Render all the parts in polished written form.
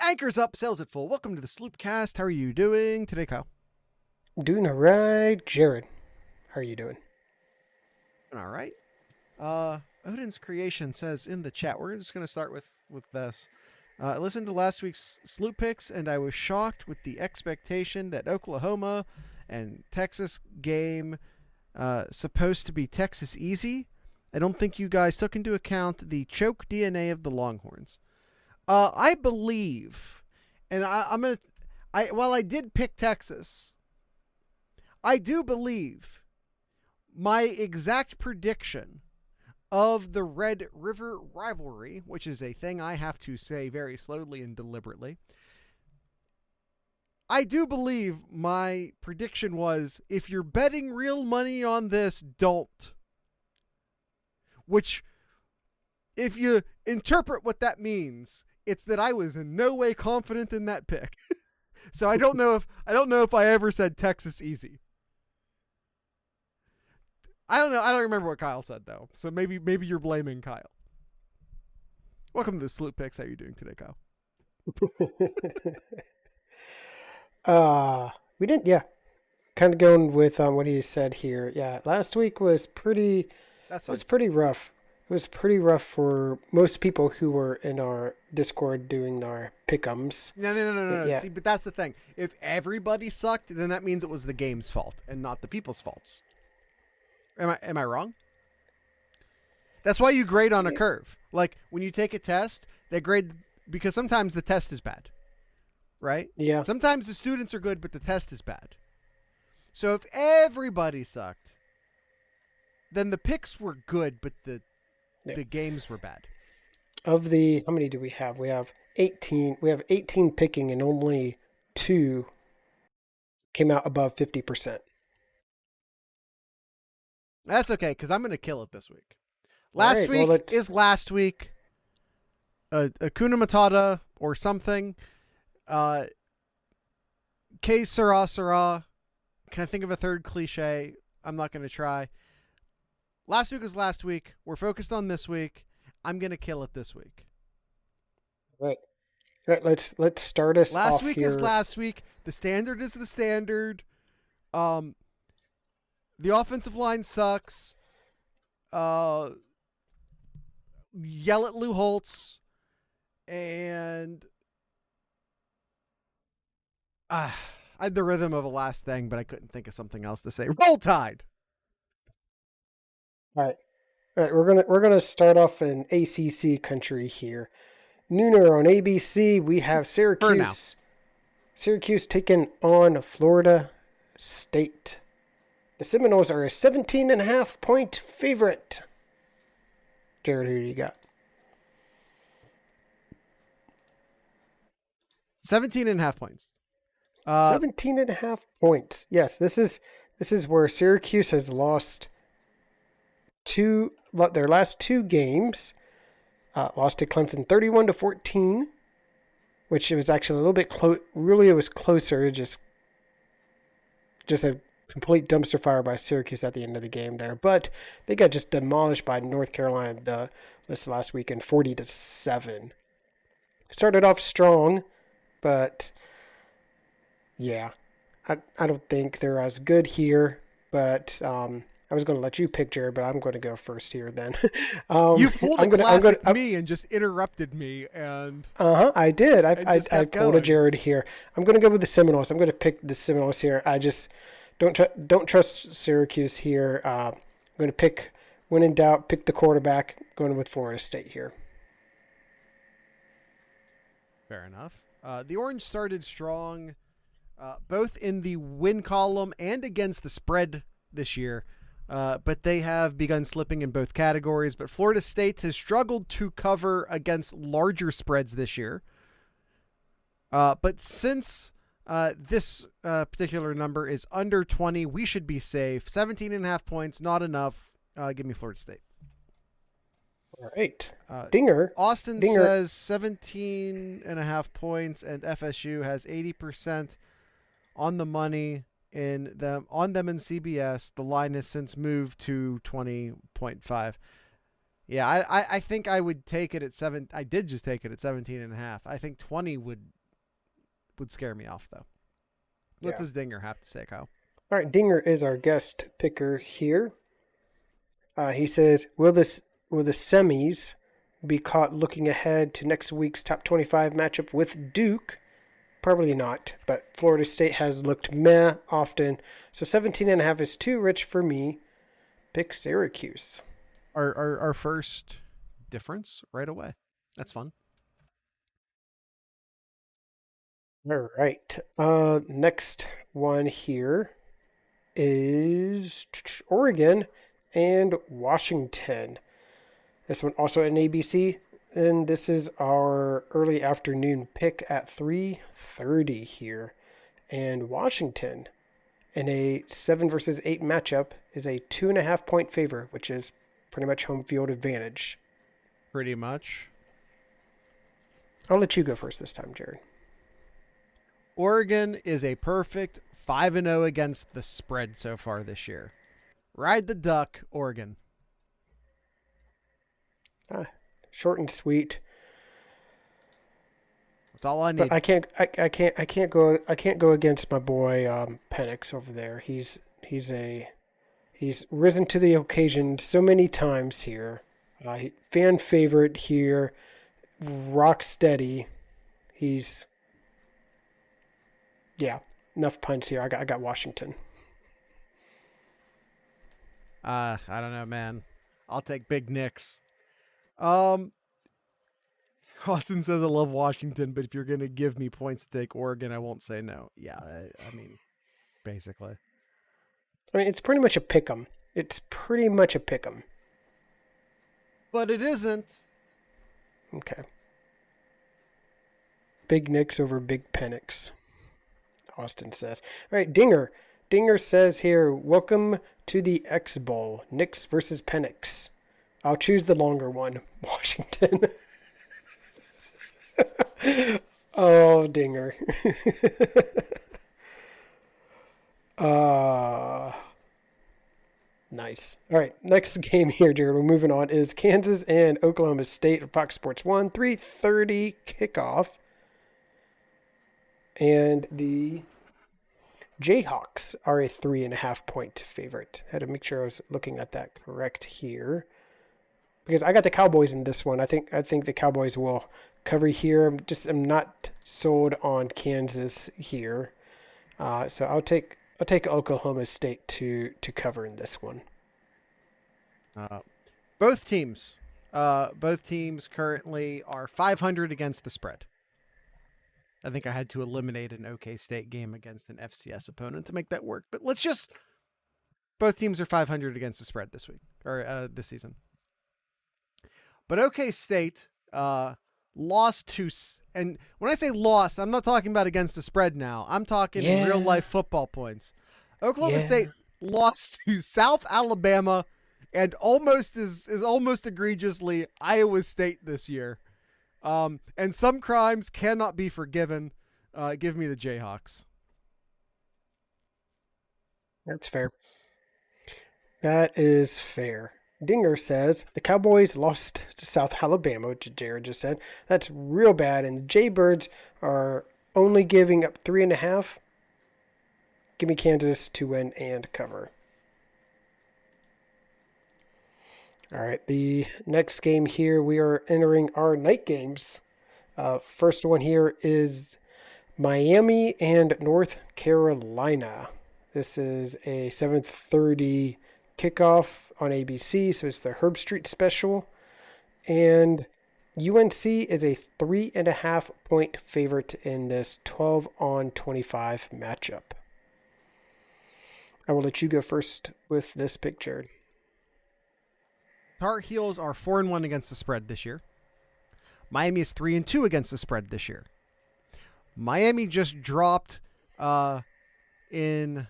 Anchors up, sails at full. Welcome to the SlooPcast. How are you doing today, Kyle? Doing all right, Jared. How are you doing? All right. Odin's Creation says in the chat, we're just going to start with this. I listened to last week's SlooPicks, and I was shocked with the expectation that Oklahoma and Texas game supposed to be Texas easy. I don't think you guys took into account the choke DNA of the Longhorns. I believe, and while I did pick Texas, I do believe my exact prediction of the Red River rivalry, which is a thing I have to say very slowly and deliberately. I do believe my prediction was, if you're betting real money on this, don't. Which, if you interpret what that means, it's that I was in no way confident in that pick. So I don't know if I ever said Texas easy. I don't know. I don't remember what Kyle said though. So maybe you're blaming Kyle. Welcome to the SlooPicks. How are you doing today, Kyle? We didn't. Yeah, kind of going with what he said here. Yeah, last week was pretty. That's it was pretty rough. It was pretty rough for most people who were in our Discord doing our pick'ems. No. Yeah. See, but that's the thing. If everybody sucked, then that means it was the game's fault and not the people's faults. Am I wrong? That's why you grade on a curve. Like when you take a test, they grade because sometimes the test is bad. Right? Yeah. Sometimes the students are good, but the test is bad. So if everybody sucked, then the picks were good, but the games were bad. Of the, how many do we have? We have 18. We have 18 picking, and only 2 came out above 50%. That's okay, because I'm going to kill it this week. Last week is last week. Hakuna Matata or something. Que sera sera. Can I think of a third cliche? I'm not going to try. Last week was last week. We're focused on this week. I'm going to kill it this week. Right. Let's start us off. Last week here. is last week. The standard is the standard. The offensive line sucks. Yell at Lou Holtz. And I had the rhythm of a last thing, but I couldn't think of something else to say. Roll Tide. All right. We're gonna start off in ACC country here. Nooner on ABC. We have Syracuse. Syracuse taking on Florida State. The Seminoles are a 17.5-point favorite. Jared, who do you got? 17.5 points. 17.5 points. Yes, this is where Syracuse has lost their last 2 games. Lost to Clemson 31-14, which was actually a little bit close. Really, it was closer. Just a complete dumpster fire by Syracuse at the end of the game there. But they got just demolished by North Carolina this last weekend, 40-7. Started off strong, but yeah, I don't think they're as good here. But I was going to let you pick Jared, but I'm going to go first here then. You pulled a classic me and just interrupted me. And I did. I pulled a Jared here. I'm going to go with the Seminoles. I'm going to pick the Seminoles here. I just don't trust Syracuse here. I'm going to pick, when in doubt, pick the quarterback, going with Florida State here. Fair enough. The Orange started strong, both in the win column and against the spread this year. But they have begun slipping in both categories. But Florida State has struggled to cover against larger spreads this year. But since this particular number is under 20, we should be safe. 17.5 points, not enough. Give me Florida State. All right. Dinger. Austin says 17.5 points, and FSU has 80% on the money in them in CBS. The line has since moved to 20.5. Yeah, I think I would take it at 7. I did just take it at 17.5. I think 20 would scare me off, though. What Yeah. does Dinger have to say, Kyle? All right, Dinger is our guest picker here. He says, will the semis be caught looking ahead to next week's top 25 matchup with Duke? Probably not, but Florida State has looked meh often, so 17.5 is too rich for me. Pick Syracuse. Our first difference right away. That's fun. All right. Next one here is Oregon and Washington. This one also an ABC, and this is our early afternoon pick at 3:30 here. And Washington, in a 7 versus 8 matchup, is a 2.5 point favor, which is pretty much home field advantage. Pretty much. I'll let you go first this time, Jared. Oregon is a perfect 5-0 against the spread so far this year. Ride the duck, Oregon. Short and sweet. That's all I need. But I can't go against my boy Penix over there. He's risen to the occasion so many times here. Fan favorite here, rock steady. Enough puns here. I got Washington. I don't know, man. I'll take Big Nicks. Austin says I love Washington, but if you're gonna give me points to take Oregon, I won't say no. Yeah, I mean, basically. I mean, it's pretty much a pick 'em. But it isn't. Okay. Big Nicks over Big Penix, Austin says. All right, Dinger. Dinger says here, welcome to the X Bowl. Knicks versus Penix. I'll choose the longer one, Washington. Oh, Dinger. Nice. All right, next game here, Jared, we're moving on, is Kansas and Oklahoma State, Fox Sports 1, 3:30 kickoff. And the Jayhawks are a 3.5 point favorite. I had to make sure I was looking at that correct here, because I got the Cowboys in this one. I think the Cowboys will cover here. I'm not sold on Kansas here, so I'll take Oklahoma State to cover in this one. Both teams currently are 500 against the spread. I think I had to eliminate an OK State game against an FCS opponent to make that work. But both teams are 500 against the spread this week, or this season. But OK State lost to, and when I say lost, I'm not talking about against the spread now. I'm talking real life football points. Oklahoma State lost to South Alabama and almost egregiously Iowa State this year. And some crimes cannot be forgiven. Give me the Jayhawks. That's fair. That is fair. Dinger says the Cowboys lost to South Alabama, which Jared just said. That's real bad, and the Jaybirds are only giving up 3.5. Give me Kansas to win and cover. All right, the next game here, we are entering our night games. First one here is Miami and North Carolina. This is a 7:30 kickoff on ABC, so it's the Herb Street special. And UNC is a 3.5 point favorite in this 12-on-25 matchup. I will let you go first with this pick, Jared. Tar Heels are 4-1 against the spread this year. Miami is 3-2 against the spread this year. Miami just dropped in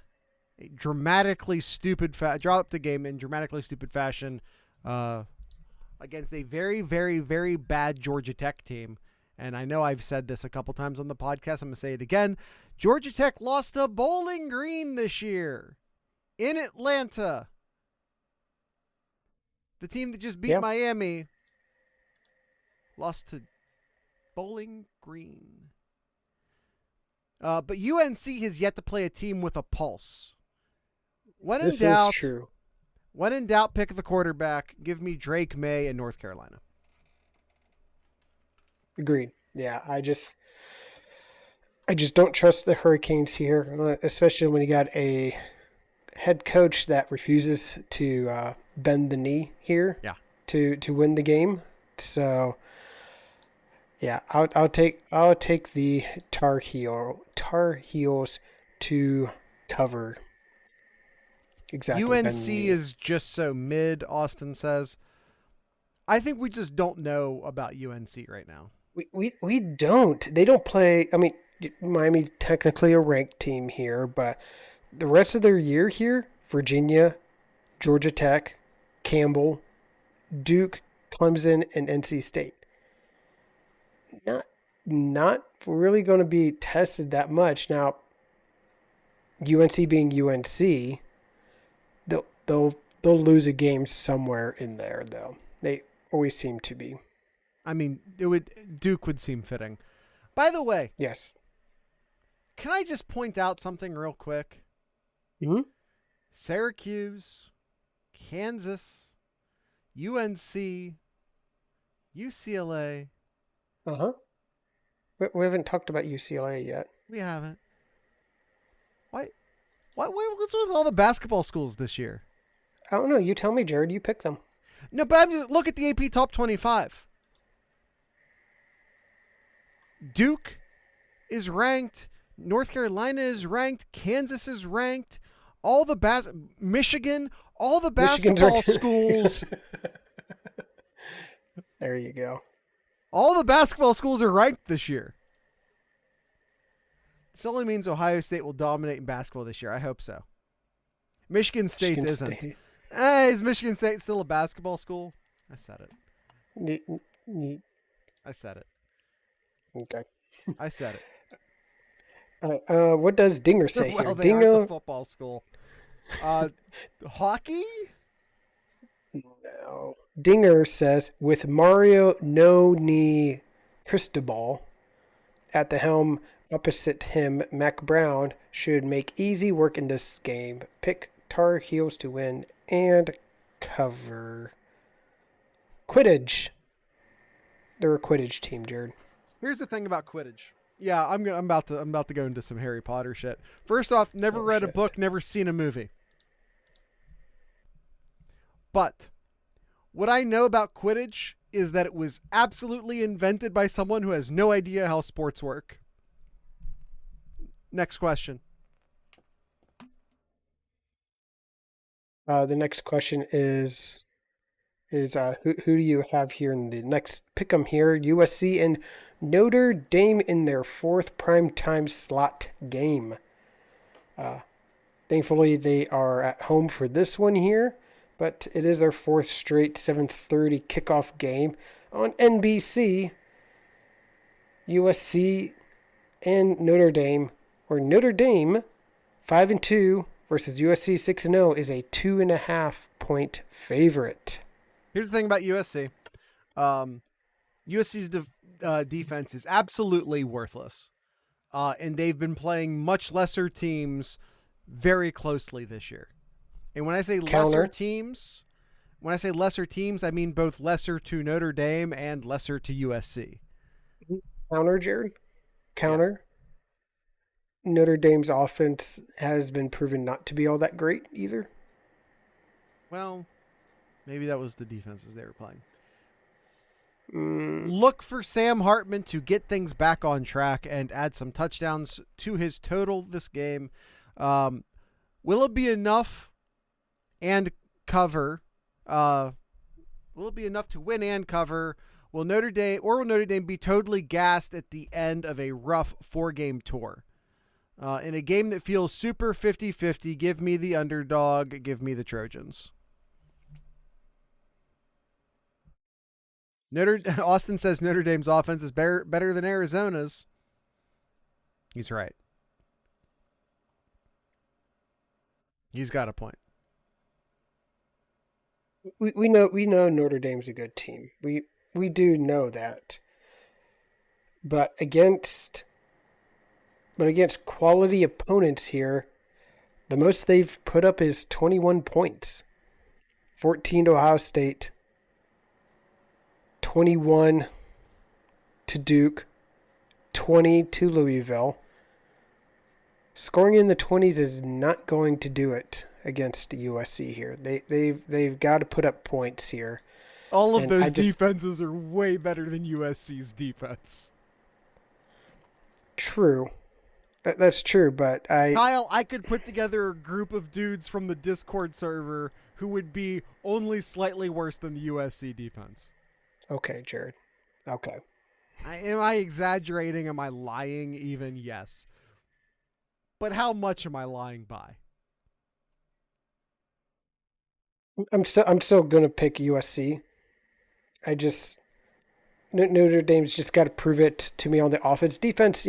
dramatically stupid dropped the game in dramatically stupid fashion against a very, very, very bad Georgia Tech team. And I know I've said this a couple times on the podcast. I'm going to say it again. Georgia Tech lost to Bowling Green this year in Atlanta. The team that just beat Yep. Miami lost to Bowling Green. But UNC has yet to play a team with a pulse. When in This is doubt, true. pick the quarterback. Give me Drake May in North Carolina. Agreed. Yeah, I just don't trust the Hurricanes here, especially when you got a head coach that refuses to bend the knee here. Yeah. To win the game. So yeah, I'll take the Tar Heels to cover. Exactly. UNC is just so mid, Austin says. I think we just don't know about UNC right now. We don't. They don't play. I mean, Miami technically a ranked team here, but the rest of their year here, Virginia, Georgia Tech, Campbell, Duke, Clemson, and NC State. Not really going to be tested that much. Now, UNC being UNC, they'll lose a game somewhere in there though. They always seem to be. I mean, Duke would seem fitting. By the way, Yes. can I just point out something real quick? Mm-hmm. Syracuse, Kansas, UNC, UCLA. Uh-huh. We haven't talked about UCLA yet. We haven't. Why? What's with all the basketball schools this year? I don't know. You tell me, Jared. You pick them. No, but look at the AP Top 25. Duke is ranked. North Carolina is ranked. Kansas is ranked. All the Michigan, all the basketball schools. There you go. All the basketball schools are ranked this year. This only means Ohio State will dominate in basketball this year. I hope so. Michigan State isn't. State. Is Michigan State still a basketball school? I said it. I said it. Okay. I said it. What does Dinger say Well, here? they Dinger. aren't the football school. Hockey? No. Dinger says, with Mario No Knee Cristobal at the helm opposite him, Mac Brown should make easy work in this game. Pick Tar Heels to win and cover. Quidditch. They're a Quidditch team, Jared. Here's the thing about Quidditch. Yeah, I'm about to go into some Harry Potter shit. First off, never read a book, never seen a movie. But what I know about Quidditch is that it was absolutely invented by someone who has no idea how sports work. Next question. The next question is who do you have here in the next pick 'em here? USC and Notre Dame in their fourth primetime slot game. Thankfully, they are at home for this one here, but it is their fourth straight 7:30 kickoff game on NBC. USC and Notre Dame, or Notre Dame 5-2 versus USC 6-0 is a 2.5 point favorite. Here's the thing about USC. USC's defense is absolutely worthless. And they've been playing much lesser teams very closely this year. And when I say lesser teams, I mean both lesser to Notre Dame and lesser to USC. Counter, Jared? Counter? Yeah. Notre Dame's offense has been proven not to be all that great either. Well, maybe that was the defenses they were playing. Look for Sam Hartman to get things back on track and add some touchdowns to his total this game. Will it be enough and cover? Will it be enough to win and cover? Will Notre Dame be totally gassed at the end of a rough 4-game tour? In a game that feels super 50-50, give me the underdog, give me the Trojans. Austin says Notre Dame's offense is better than Arizona's. He's right. He's got a point. we know Notre Dame's a good team. We do know that. But against quality opponents here, the most they've put up is 21 points. 14 to Ohio State, 21 to Duke, 20 to Louisville. Scoring in the 20s is not going to do it against USC here. They've got to put up points here. All of those defenses are way better than USC's defense. True. That's true, but Kyle, I could put together a group of dudes from the Discord server who would be only slightly worse than the USC defense. Okay, Jared. Okay. Am I exaggerating? Am I lying even? Yes. But how much am I lying by? I'm still going to pick USC. Notre Dame's just got to prove it to me on the offense. Defense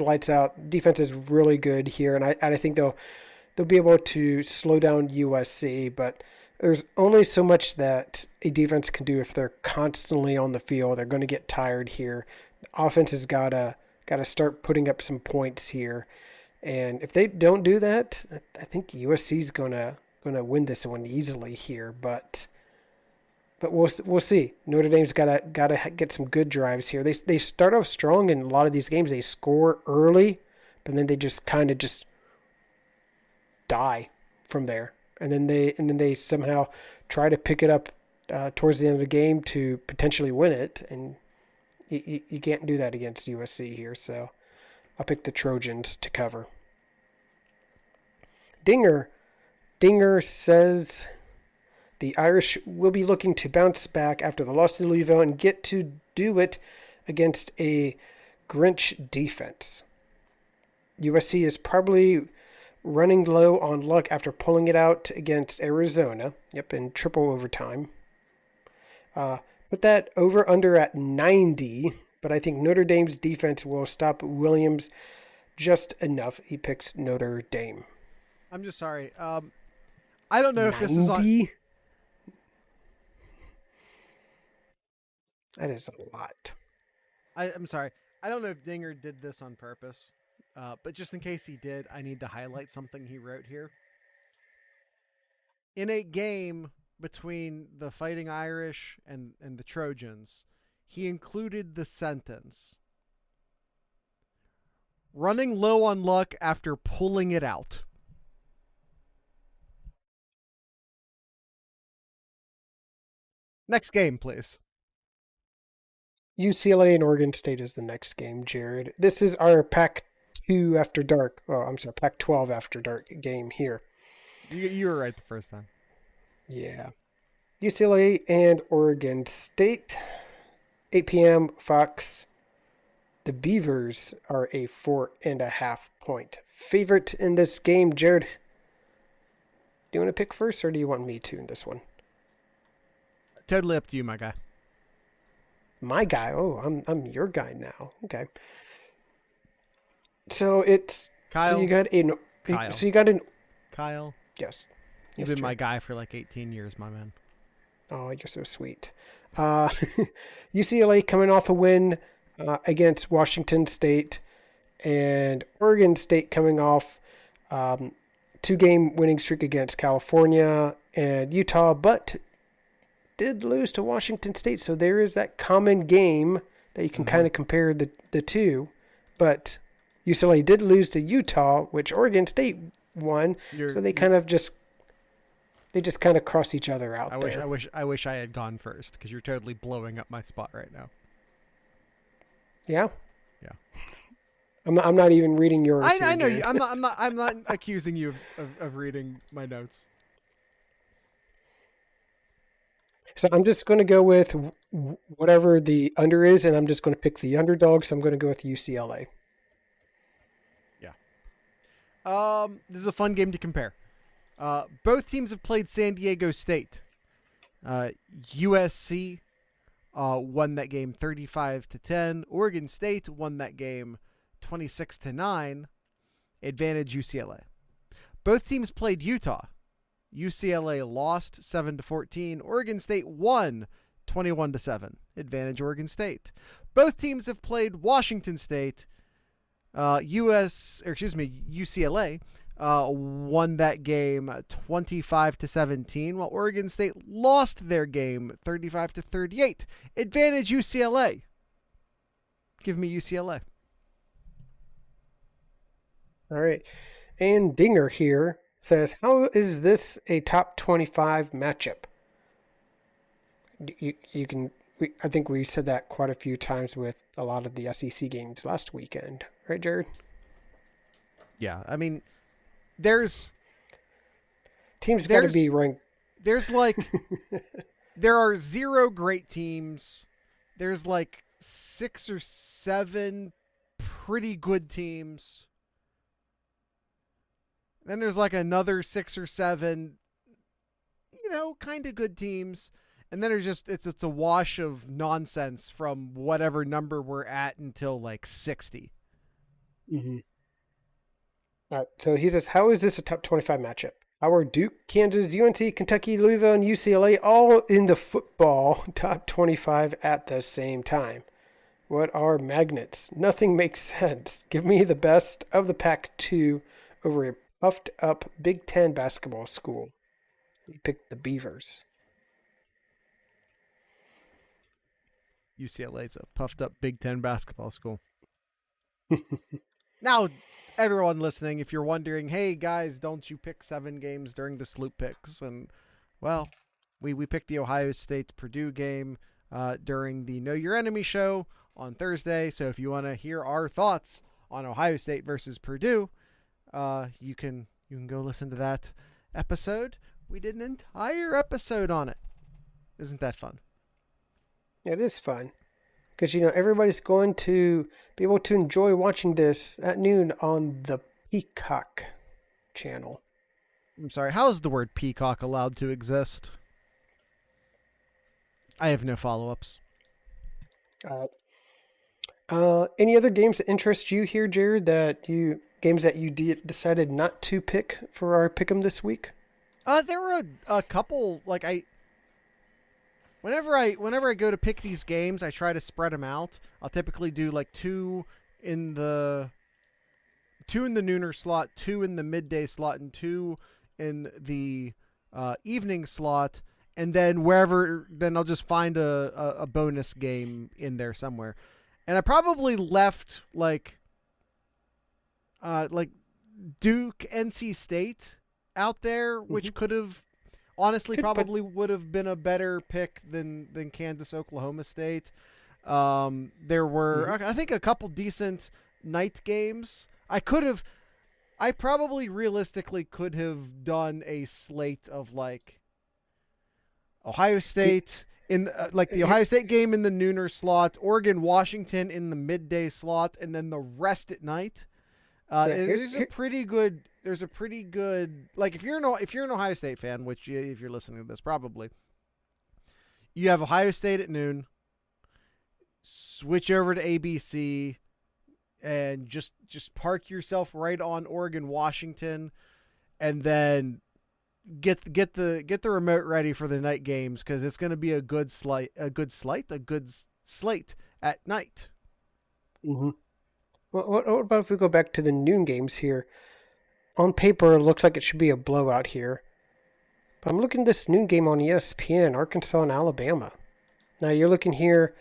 lights out. Defense is really good here, and I think they'll be able to slow down USC, but there's only so much that a defense can do if they're constantly on the field. They're going to get tired here. The offense has got to start putting up some points here, and if they don't do that, I think USC's going to win this one easily here, but we'll see. Notre Dame's gotta get some good drives here. They start off strong in a lot of these games. They score early, but then they just kind of just die from there, and then they somehow try to pick it up towards the end of the game to potentially win it, and you can't do that against USC here. So I'll pick the Trojans to cover. Dinger says the Irish will be looking to bounce back after the loss to Louisville and get to do it against a Grinch defense. USC is probably running low on luck after pulling it out against Arizona. Yep, in triple overtime. Put that over-under at 90, but I think Notre Dame's defense will stop Williams just enough. He picks Notre Dame. I'm just sorry. I don't know if 90? this is on... That is a lot. I'm sorry. I don't know if Dinger did this on purpose, but just in case he did, I need to highlight something he wrote here. In a game between the Fighting Irish and the Trojans, he included the sentence, running low on luck after pulling it out. Next game, please. UCLA and Oregon State is the next game, Jared. This is our Pac-2 after dark. Oh, I'm sorry, Pac-12 after dark game here. You were right the first time. Yeah. UCLA and Oregon State, 8 p.m. Fox. The Beavers are a 4.5 point favorite in this game. Jared, do you want to pick first, or do you want me to in this one? Totally up to you, my guy. My guy. Oh, I'm your guy now. Okay. So it's Kyle. So you got an Kyle. So you got an Kyle. Yes. You've been my guy for like 18 years, my man. Oh, you're so sweet. UCLA coming off a win against Washington State, and Oregon State coming off 2-game winning streak against California and Utah, but did lose to Washington State. So there is that common game that you can kind of compare the two. But UCLA did lose to Utah, which Oregon State won. So they kind of just cross each other out. I wish I had gone first, because you're totally blowing up my spot right now. Yeah. Yeah. I'm not even reading yours. I know you. I'm not accusing you of reading my notes. So I'm just going to go with whatever the under is, and I'm just going to pick the underdog. So I'm going to go with UCLA. Yeah. This is a fun game to compare. Both teams have played San Diego State. USC won that game 35-10. Oregon State won that game 26-9. Advantage UCLA. Both teams played Utah. UCLA lost 7-14. Oregon State won 21-7. Advantage Oregon State. Both teams have played Washington State. UCLA won that game 25-17, while Oregon State lost their game 35-38. Advantage UCLA. Give me UCLA. All right. And Dinger here says, how is this a top 25 matchup? I think we said that quite a few times with a lot of the SEC games last weekend. Right, Jared? Yeah, I mean, teams got to be ranked. There's like, there are 0 great teams. There's like 6 or 7 pretty good teams. Then there's like another 6 or 7, kind of good teams. And then it's a wash of nonsense from whatever number we're at until like 60. Mm-hmm. All right. So he says, how is this a top 25 matchup? How are Duke, Kansas, UNC, Kentucky, Louisville, and UCLA all in the football top 25 at the same time? What are magnets? Nothing makes sense. Give me the best of the Pac-2 over a puffed up Big Ten basketball school. You picked the Beavers. UCLA is a puffed up Big Ten basketball school. Now, everyone listening, if you're wondering, hey guys, don't you pick 7 games during the SlooPicks? And well, we picked the Ohio State Purdue game during the Know Your Enemy show on Thursday. So if you want to hear our thoughts on Ohio State versus Purdue, you can go listen to that episode. We did an entire episode on it. Isn't that fun? It is fun because, everybody's going to be able to enjoy watching this at noon on the Peacock channel. I'm sorry, how is the word peacock allowed to exist? I have no follow-ups. Any other games that interest you here, Jared, games that you decided not to pick for our pick'em this week? There were a couple, Whenever I go to pick these games, I try to spread them out. I'll typically do like 2 in the nooner slot, 2 in the midday slot, and 2 in the evening slot, and then then I'll just find a bonus game in there somewhere. And I probably left like Duke, NC State out there, which could have. Honestly, probably would have been a better pick than Kansas, Oklahoma State. There were, I think, a couple decent night games. I probably realistically could have done a slate of like Ohio State in the Ohio State game in the nooner slot, Oregon, Washington in the midday slot, and then the rest at night. There's a pretty good, like if you're an Ohio State fan, which if you're listening to this, probably, you have Ohio State at noon, switch over to ABC and just park yourself right on Oregon, Washington, and then get the remote ready for the night games, because it's going to be a good slate at night. Mm-hmm. Well, what about if we go back to the noon games here? On paper, it looks like it should be a blowout here. But I'm looking at this noon game on ESPN, Arkansas and Alabama. Now you're looking here,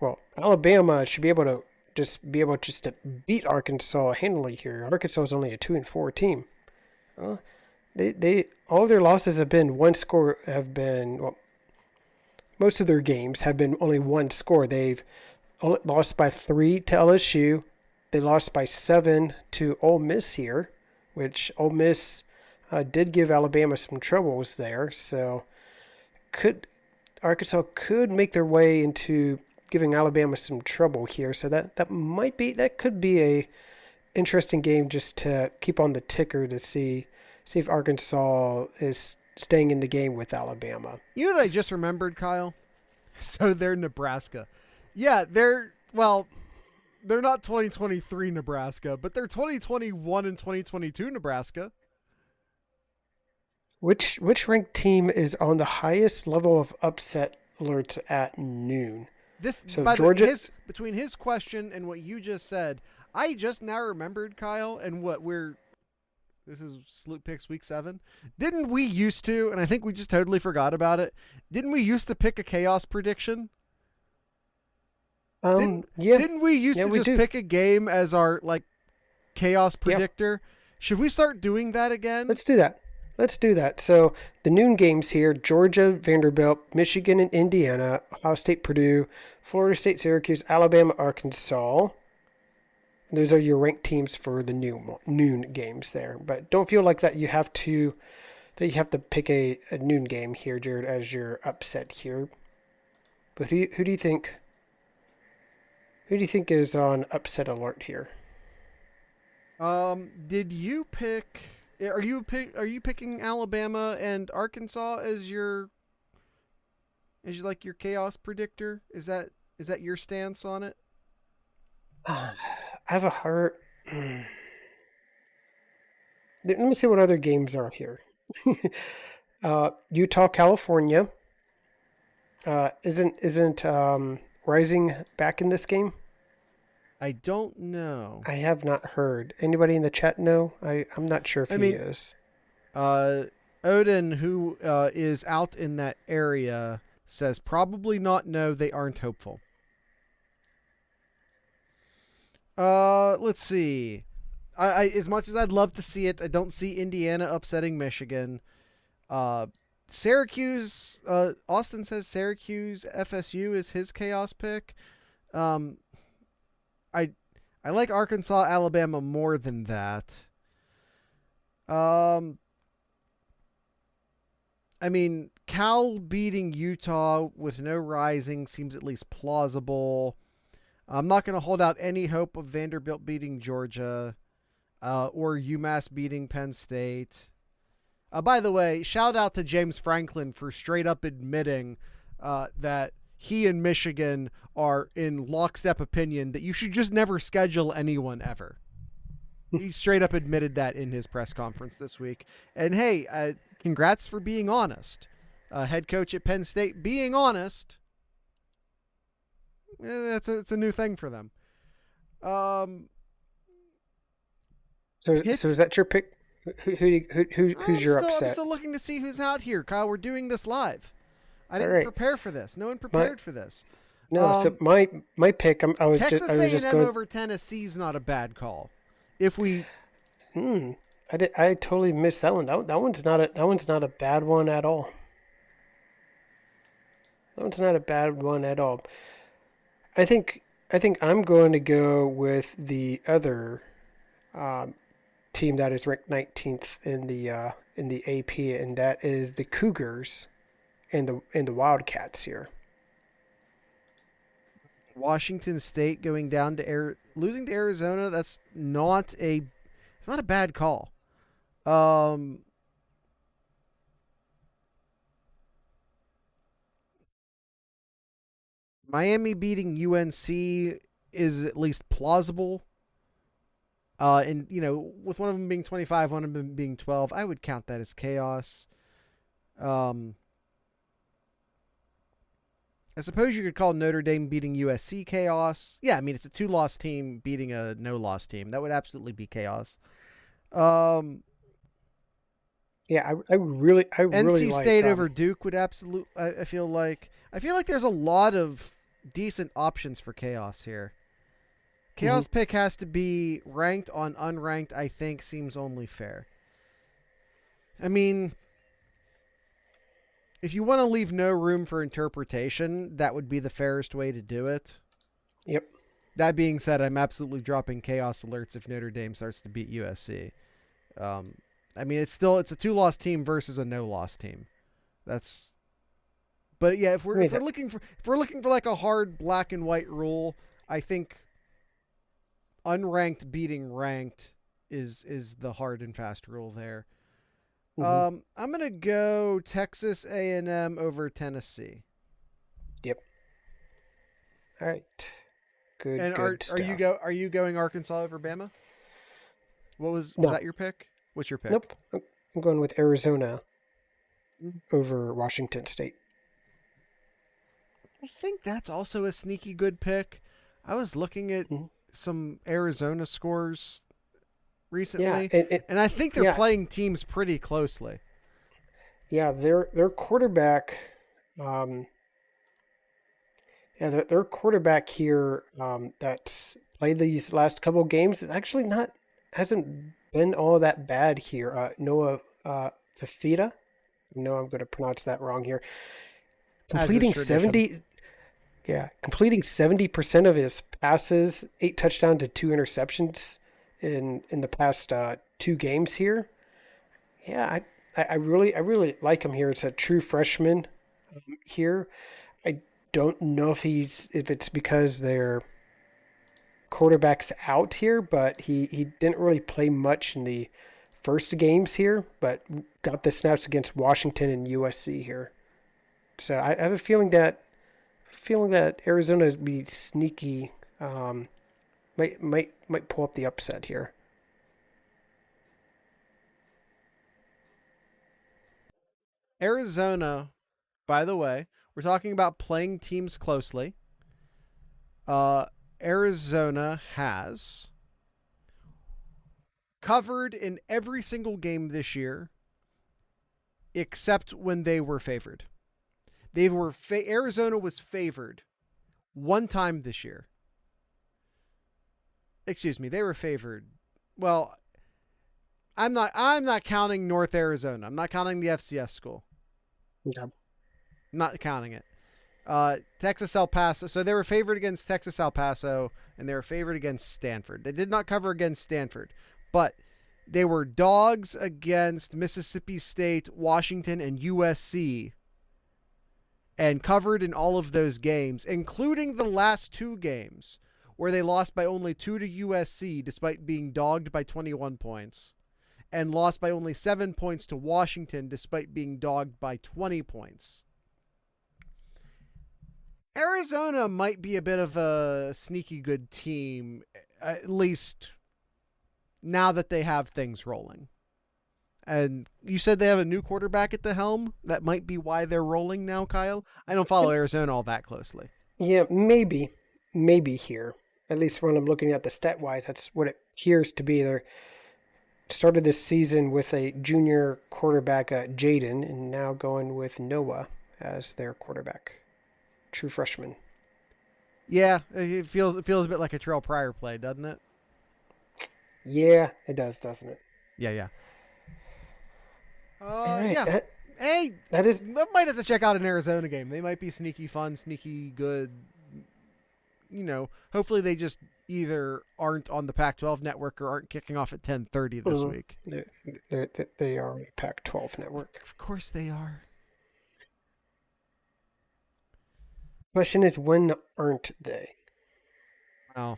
well, Alabama should be able to to beat Arkansas handily here. Arkansas is only a 2-4 team. They all of their losses have been most of their games have been only one score. They've lost by 3 to LSU. They lost by 7 to Ole Miss here, which Ole Miss did give Alabama some troubles there. So Arkansas could make their way into giving Alabama some trouble here. So that could be a interesting game just to keep on the ticker to see if Arkansas is staying in the game with Alabama. You know what I just remembered, Kyle? So they're Nebraska. Yeah, they're not 2023 Nebraska, but they're 2021 and 2022 Nebraska. Which ranked team is on the highest level of upset alerts at noon? This So by the Georgia. his between his question and what you just said, I just now remembered, Kyle, and what we're this is Sloop Picks week 7. Didn't we used to, and I think we just totally forgot about it, didn't we used to pick a chaos prediction? Yeah, Didn't we used yeah, to we just do. pick a game as our like chaos Yeah, predictor? Should we start doing that again? let's do that. Let's do that. So the noon games here: Georgia, Vanderbilt, Michigan, and Indiana, Ohio State, Purdue, Florida State, Syracuse, Alabama, Arkansas. Those are your ranked teams for the noon games there. But don't feel like that you have to pick a noon game here, Jared, as your upset here. But who do you think is on upset alert here? Did you pick? Are you picking Alabama and Arkansas as your like your chaos predictor? Is that your stance on it? I have a hard. Let me see what other games are here. Utah, California. Isn't Rising back in this game? I don't know. I have not heard. Anybody in the chat know? I'm not sure if I he mean, is. Odin, who is out in that area, says probably not. No, they aren't hopeful. Let's see. I as much as I'd love to see it, I don't see Indiana upsetting Michigan. Syracuse. Austin says Syracuse FSU is his chaos pick. Um, I I like Arkansas Alabama more than that. Um, I mean, Cal beating Utah with no Rising seems at least plausible. I'm not going to hold out any hope of Vanderbilt beating Georgia or UMass beating Penn State. By the way, shout out to James Franklin for straight up admitting that he and Michigan are in lockstep opinion that you should just never schedule anyone ever. He straight up admitted that in his press conference this week. And hey, congrats for being honest. Head coach at Penn State being honest. It's a new thing for them. So is that your pick? Who's your upset? I'm still looking to see who's out here, Kyle. We're doing this live. I didn't right. prepare for this. No one prepared for this. No, so my pick. Texas A&M going over Tennessee's not a bad call. If we, I totally missed that one. That one's not a bad one at all. That one's not a bad one at all. I think I'm going to go with the other team that is ranked 19th in the AP, and that is the Cougars and the Wildcats here. Washington State going down to losing to Arizona. It's not a bad call. Miami beating UNC is at least plausible. And with one of them being 25, one of them being 12, I would count that as chaos. I suppose you could call Notre Dame beating USC chaos. Yeah, I mean, it's a 2-loss team beating a no-loss team. That would absolutely be chaos. Yeah, I really NC like State over Duke would absolutely. I feel like there's a lot of decent options for chaos here. Chaos pick has to be ranked on unranked. I think seems only fair. I mean, if you want to leave no room for interpretation, that would be the fairest way to do it. Yep. That being said, I'm absolutely dropping chaos alerts if Notre Dame starts to beat USC. I mean, it's a 2-loss team versus a no-loss team. But yeah, if we're looking for like a hard black and white rule, I think unranked beating ranked is the hard and fast rule there. I'm gonna go Texas A&M over Tennessee. Yep. All right. Good. And good stuff. are you going Arkansas over Bama? Was No. that your pick? What's your pick? Nope. I'm going with Arizona. over Washington State. I think that's also a sneaky good pick. I was looking at Mhm. some Arizona scores Yeah, recently, and and I think they're yeah, playing teams pretty closely. yeah, their quarterback, um, yeah, their quarterback here, that's played these last couple games is actually not hasn't been all that bad here. Noah Fafita. I know I'm going to pronounce that wrong here. As is Completing tradition. 70, yeah, completing 70% of his passes, 8 touchdowns and 2 interceptions in the past 2 games here. Yeah, I really like him here. It's a true freshman here. I don't know if it's because their quarterback's out here, but he didn't really play much in the first games here, but got the snaps against Washington and USC here. So I have a feeling that Arizona would be sneaky. Might pull up the upset here. Arizona, by the way, we're talking about playing teams closely. Uh, Arizona has covered in every single game this year, except when they were favored. Arizona was favored one time this year. Excuse me, they were favored. Well, I'm not counting North Arizona. I'm not counting the FCS school. Yeah. Not counting it. Texas El Paso. So they were favored against Texas El Paso, and they were favored against Stanford. They did not cover against Stanford, but they were dogs against Mississippi State, Washington, and USC, and covered in all of those games, including the last 2 games where they lost by only 2 to USC despite being dogged by 21 points, and lost by only 7 points to Washington despite being dogged by 20 points. Arizona might be a bit of a sneaky good team, at least now that they have things rolling. And you said they have a new quarterback at the helm. That might be why they're rolling now, Kyle. I don't follow Arizona all that closely. Yeah, maybe here. At least when I'm looking at the stat wise, that's what it appears to be. They started this season with a junior quarterback, Jaden, and now going with Noah as their quarterback, true freshman. Yeah, it feels a bit like a Terrell Pryor play, doesn't it? Yeah, it does, doesn't it? Yeah. All right, Yeah. Hey, that is I might have to check out an Arizona game. They might be sneaky fun, sneaky good. Hopefully they just either aren't on the Pac-12 network or aren't kicking off at 10:30 this week. they are a Pac-12 network. Of course they are. Question is, when aren't they? Well,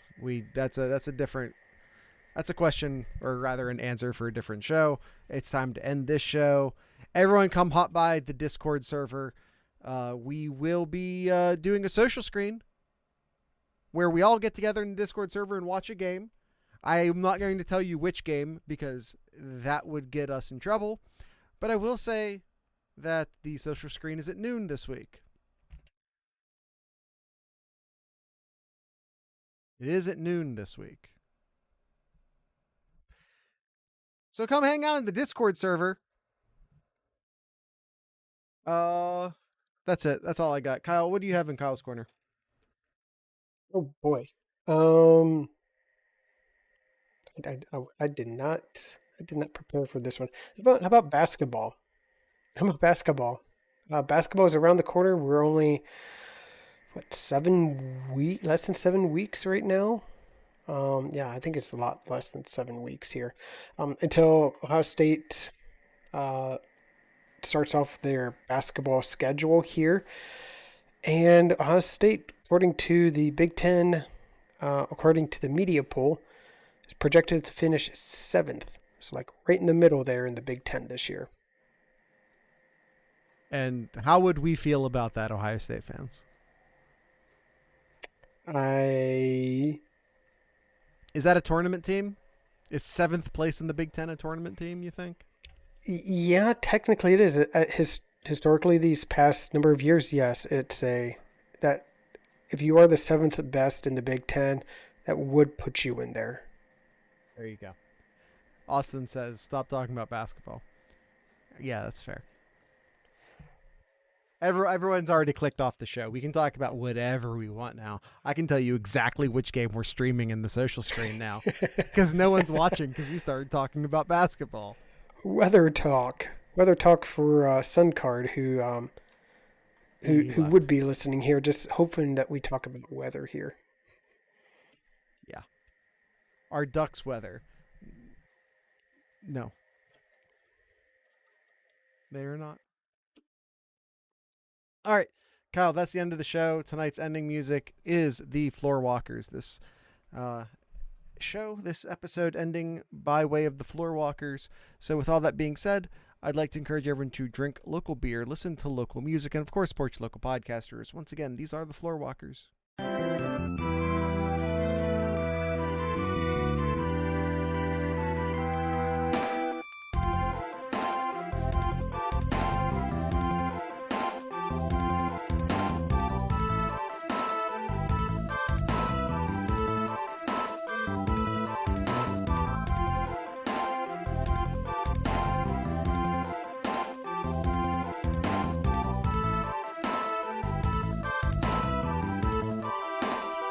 that's a question, or rather an answer for a different show. It's time to end this show. Everyone come hop by the Discord server. We will be doing a social screen where we all get together in the Discord server and watch a game. I'm not going to tell you which game because that would get us in trouble. But I will say that the social screen is at noon this week. It is at noon this week. So come hang out in the Discord server. That's it. That's all I got. Kyle, what do you have in Kyle's corner? Oh boy. Um, I did not prepare for this one. How about basketball? How about basketball? Basketball is around the corner. We're only less than 7 weeks right now. Yeah, I think it's a lot less than 7 weeks here. Until Ohio State uh, starts off their basketball schedule here. And Ohio State, according to the Big Ten, according to the media poll, is projected to finish 7th. So, like, right in the middle there in the Big Ten this year. And how would we feel about that, Ohio State fans? I Is that a tournament team? Is 7th place in the Big Ten a tournament team, you think? Yeah, technically it is. historically these past number of years, yes, that if you are the seventh best in the Big Ten, that would put you in there. There you go. Austin says, stop talking about basketball. Yeah, that's fair. Everyone's already clicked off the show. We can talk about whatever we want now. I can tell you exactly which game we're streaming in the social screen now because no one's watching because we started talking about basketball. Weather talk for Suncard, who would be listening here, just hoping that we talk about weather here. Yeah, our Ducks weather. No, they're not. All right, Kyle, that's the end of the show. Tonight's ending music is the Floorwalkers. This this episode ending by way of the Floorwalkers. So with all that being said, I'd like to encourage everyone to drink local beer, listen to local music, and of course support your local podcasters. Once again, these are the Floorwalkers.